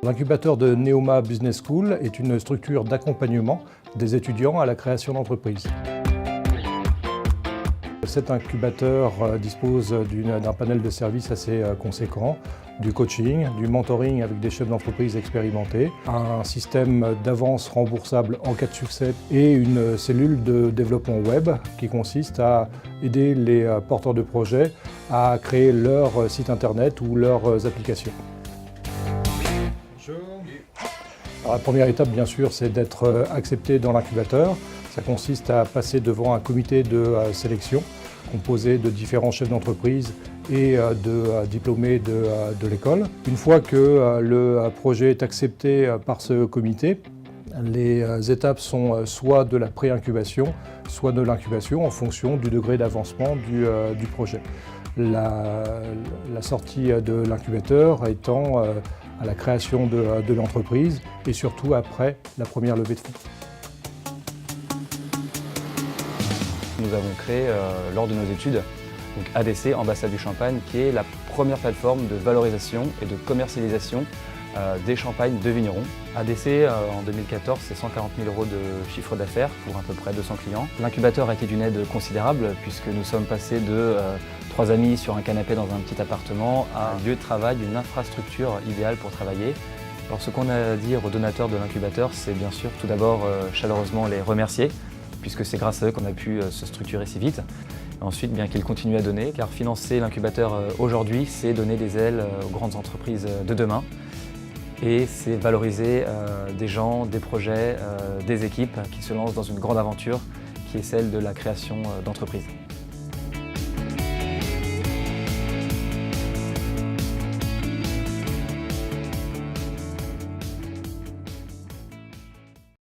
L'incubateur de Neoma Business School est une structure d'accompagnement des étudiants à la création d'entreprises. Cet incubateur dispose d'un panel de services assez conséquent, du coaching, du mentoring avec des chefs d'entreprise expérimentés, un système d'avance remboursable en cas de succès et une cellule de développement web qui consiste à aider les porteurs de projets à créer leur site internet ou leurs applications. Alors, la première étape, bien sûr, c'est d'être accepté dans l'incubateur. Ça consiste à passer devant un comité de sélection composé de différents chefs d'entreprise et de diplômés de l'école. Une fois que le projet est accepté par ce comité, les étapes sont soit de la pré-incubation, soit de l'incubation en fonction du degré d'avancement du projet. La sortie de l'incubateur étant à la création de l'entreprise et surtout après la première levée de fonds. Nous avons créé lors de nos études donc ADC, Ambassade du Champagne, qui est la première plateforme de valorisation et de commercialisation des champagnes de vignerons. ADC en 2014, c'est 140 000 € de chiffre d'affaires pour à peu près 200 clients. L'incubateur a été d'une aide considérable puisque nous sommes passés de 3 amis sur un canapé dans un petit appartement à un lieu de travail, une infrastructure idéale pour travailler. Alors ce qu'on a à dire aux donateurs de l'incubateur, c'est bien sûr tout d'abord chaleureusement les remercier puisque c'est grâce à eux qu'on a pu se structurer si vite. Ensuite, bien qu'ils continuent à donner, car financer l'incubateur aujourd'hui, c'est donner des ailes aux grandes entreprises de demain. Et c'est valoriser des gens, des projets, des équipes qui se lancent dans une grande aventure qui est celle de la création d'entreprises.